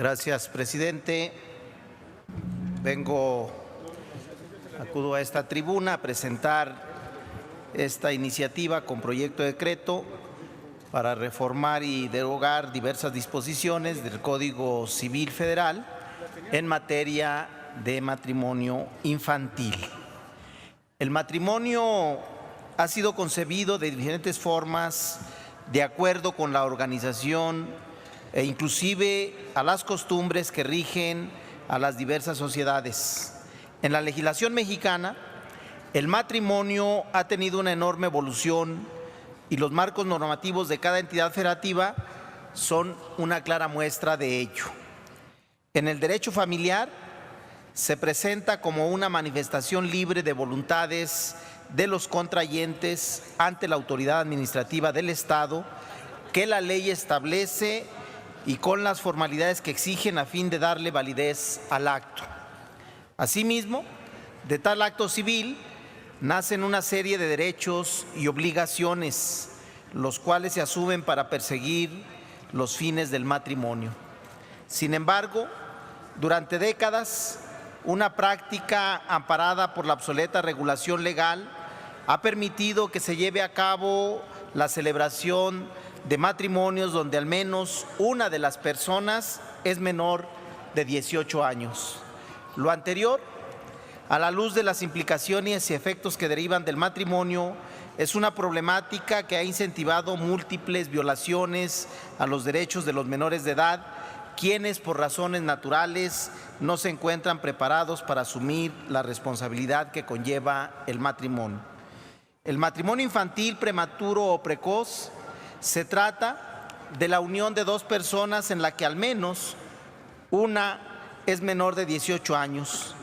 Gracias, presidente. Acudo a esta tribuna a presentar esta iniciativa con proyecto de decreto para reformar y derogar diversas disposiciones del Código Civil Federal en materia de matrimonio infantil. El matrimonio ha sido concebido de diferentes formas de acuerdo con la organización e inclusive a las costumbres que rigen a las diversas sociedades. En la legislación mexicana, el matrimonio ha tenido una enorme evolución y los marcos normativos de cada entidad federativa son una clara muestra de ello. En el derecho familiar se presenta como una manifestación libre de voluntades de los contrayentes ante la autoridad administrativa del Estado que la ley establece y con las formalidades que exigen a fin de darle validez al acto. Asimismo, de tal acto civil nacen una serie de derechos y obligaciones, los cuales se asumen para perseguir los fines del matrimonio. Sin embargo, durante décadas, una práctica amparada por la obsoleta regulación legal ha permitido que se lleve a cabo la celebración de matrimonios donde al menos una de las personas es menor de 18 años. Lo anterior, a la luz de las implicaciones y efectos que derivan del matrimonio, es una problemática que ha incentivado múltiples violaciones a los derechos de los menores de edad, quienes por razones naturales no se encuentran preparados para asumir la responsabilidad que conlleva el matrimonio. El matrimonio infantil prematuro o precoz se trata de la unión de dos personas en la que al menos una es menor de 18 años.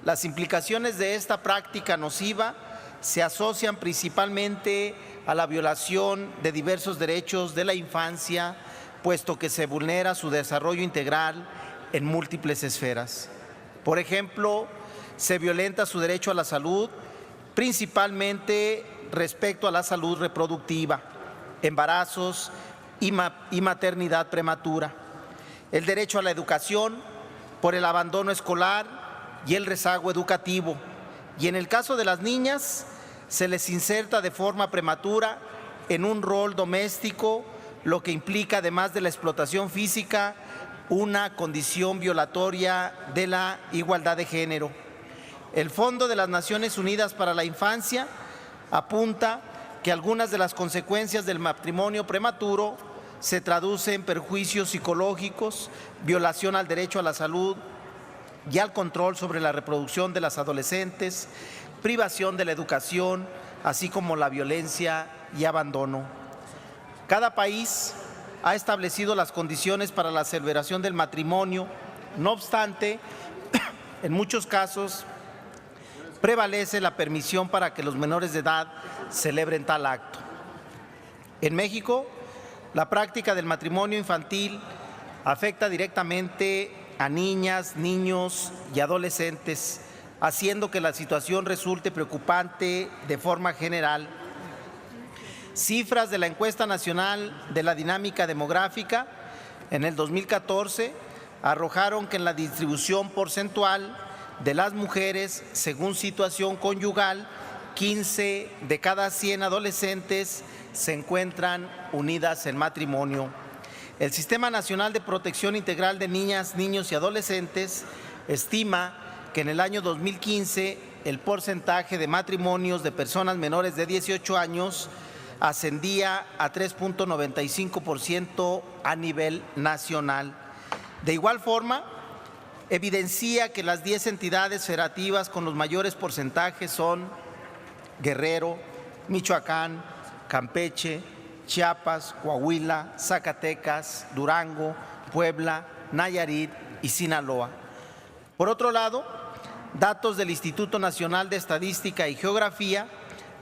Las implicaciones de esta práctica nociva se asocian principalmente a la violación de diversos derechos de la infancia, puesto que se vulnera su desarrollo integral en múltiples esferas. Por ejemplo, se violenta su derecho a la salud, principalmente respecto a la salud reproductiva, embarazos y maternidad prematura, el derecho a la educación por el abandono escolar y el rezago educativo, y en el caso de las niñas se les inserta de forma prematura en un rol doméstico, lo que implica, además de la explotación física, una condición violatoria de la igualdad de género. El Fondo de las Naciones Unidas para la Infancia apunta que algunas de las consecuencias del matrimonio prematuro se traducen en perjuicios psicológicos, violación al derecho a la salud y al control sobre la reproducción de las adolescentes, privación de la educación, así como la violencia y abandono. Cada país ha establecido las condiciones para la celebración del matrimonio, no obstante, en muchos casos prevalece la permisión para que los menores de edad celebren tal acto. En México, la práctica del matrimonio infantil afecta directamente a niñas, niños y adolescentes, haciendo que la situación resulte preocupante de forma general. Cifras de la Encuesta Nacional de la Dinámica Demográfica en el 2014 arrojaron que en la distribución porcentual de las mujeres, según situación conyugal, 15 de cada 100 adolescentes se encuentran unidas en matrimonio. El Sistema Nacional de Protección Integral de Niñas, Niños y Adolescentes estima que en el año 2015 el porcentaje de matrimonios de personas menores de 18 años ascendía a 3.95% a nivel nacional. De igual forma, evidencia que las 10 entidades federativas con los mayores porcentajes son Guerrero, Michoacán, Campeche, Chiapas, Coahuila, Zacatecas, Durango, Puebla, Nayarit y Sinaloa. Por otro lado, datos del Instituto Nacional de Estadística y Geografía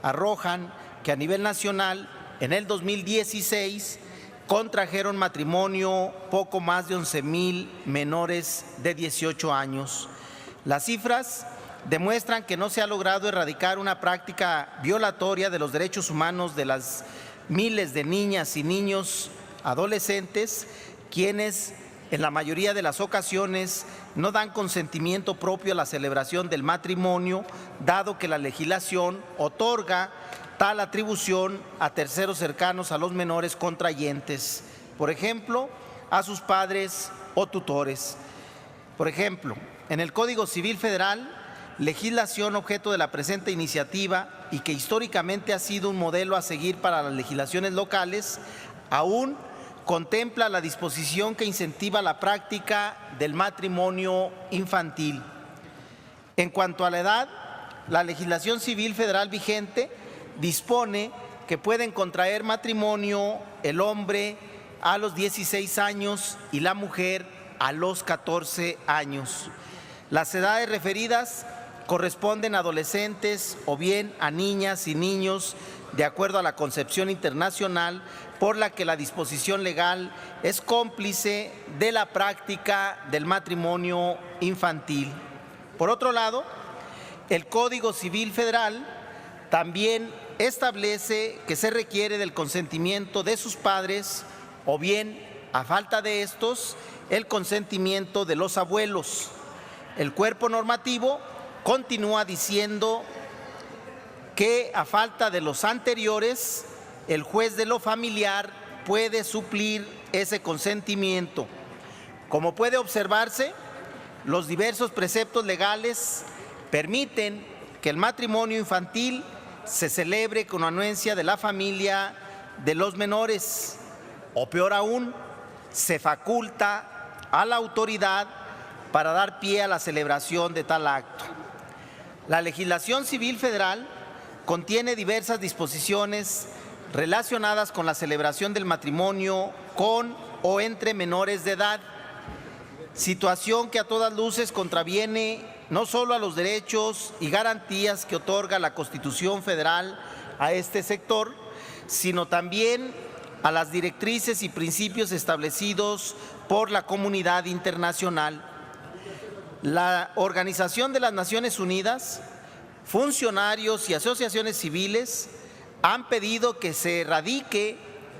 arrojan que a nivel nacional, en el 2016, contrajeron matrimonio poco más de 11,000 menores de 18 años. Las cifras demuestran que no se ha logrado erradicar una práctica violatoria de los derechos humanos de las miles de niñas y niños adolescentes, quienes en la mayoría de las ocasiones no dan consentimiento propio a la celebración del matrimonio, dado que la legislación otorga tal atribución a terceros cercanos a los menores contrayentes, por ejemplo, a sus padres o tutores. Por ejemplo, en el Código Civil Federal, legislación objeto de la presente iniciativa y que históricamente ha sido un modelo a seguir para las legislaciones locales, aún contempla la disposición que incentiva la práctica del matrimonio infantil. En cuanto a la edad, la legislación civil federal vigente dispone que pueden contraer matrimonio el hombre a los 16 años y la mujer a los 14 años. Las edades referidas corresponden a adolescentes o bien a niñas y niños de acuerdo a la concepción internacional por la que la disposición legal es cómplice de la práctica del matrimonio infantil. Por otro lado, el Código Civil Federal también establece que se requiere del consentimiento de sus padres o bien, a falta de estos, el consentimiento de los abuelos. El cuerpo normativo continúa diciendo que a falta de los anteriores, el juez de lo familiar puede suplir ese consentimiento. Como puede observarse, los diversos preceptos legales permiten que el matrimonio infantil se celebre con anuencia de la familia de los menores, o peor aún, se faculta a la autoridad para dar pie a la celebración de tal acto. La legislación civil federal contiene diversas disposiciones relacionadas con la celebración del matrimonio con o entre menores de edad, situación que a todas luces contraviene no solo a los derechos y garantías que otorga la Constitución Federal a este sector, sino también a las directrices y principios establecidos por la comunidad internacional. La Organización de las Naciones Unidas, funcionarios y asociaciones civiles han pedido que se erradique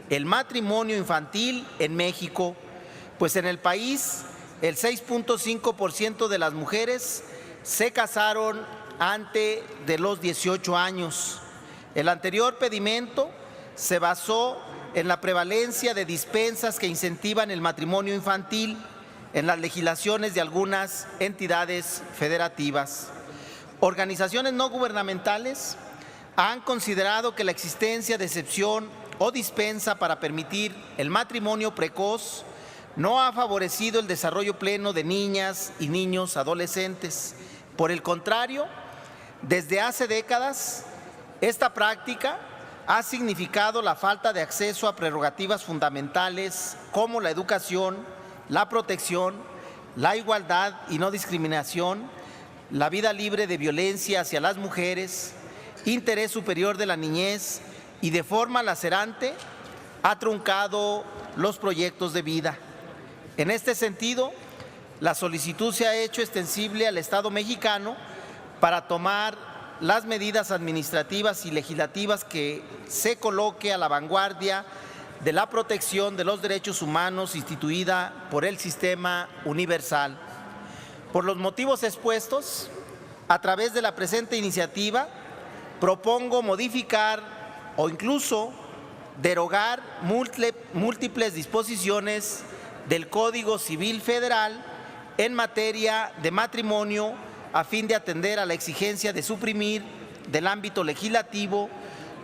el matrimonio infantil en México, pues en el país el 6.5% de las mujeres se casaron antes de los 18 años. El anterior pedimento se basó en la prevalencia de dispensas que incentivan el matrimonio infantil en las legislaciones de algunas entidades federativas. Organizaciones no gubernamentales han considerado que la existencia de excepción o dispensa para permitir el matrimonio precoz no ha favorecido el desarrollo pleno de niñas y niños adolescentes. Por el contrario, desde hace décadas, esta práctica ha significado la falta de acceso a prerrogativas fundamentales como la educación, la protección, la igualdad y no discriminación, la vida libre de violencia hacia las mujeres, interés superior de la niñez y de forma lacerante ha truncado los proyectos de vida. En este sentido, la solicitud se ha hecho extensible al Estado mexicano para tomar las medidas administrativas y legislativas que se coloque a la vanguardia de la protección de los derechos humanos instituida por el Sistema Universal. Por los motivos expuestos, a través de la presente iniciativa, propongo modificar o incluso derogar múltiples disposiciones del Código Civil Federal en materia de matrimonio a fin de atender a la exigencia de suprimir del ámbito legislativo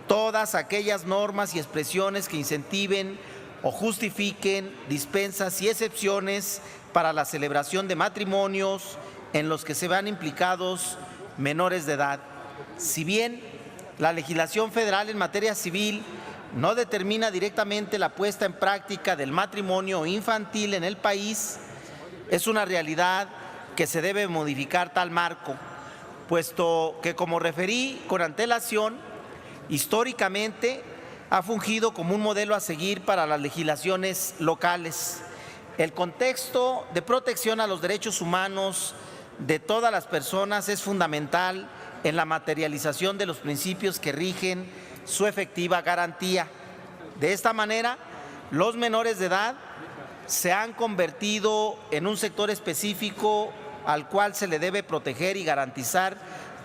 todas aquellas normas y expresiones que incentiven o justifiquen dispensas y excepciones para la celebración de matrimonios en los que se vean implicados menores de edad. Si bien la legislación federal en materia civil no determina directamente la puesta en práctica del matrimonio infantil en el país, es una realidad que se debe modificar tal marco, puesto que, como referí con antelación, históricamente ha fungido como un modelo a seguir para las legislaciones locales. El contexto de protección a los derechos humanos de todas las personas es fundamental en la materialización de los principios que rigen su efectiva garantía. De esta manera, los menores de edad se han convertido en un sector específico al cual se le debe proteger y garantizar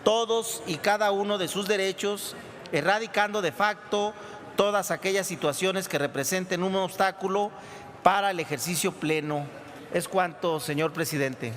todos y cada uno de sus derechos, erradicando de facto todas aquellas situaciones que representen un obstáculo para el ejercicio pleno. Es cuanto, señor presidente.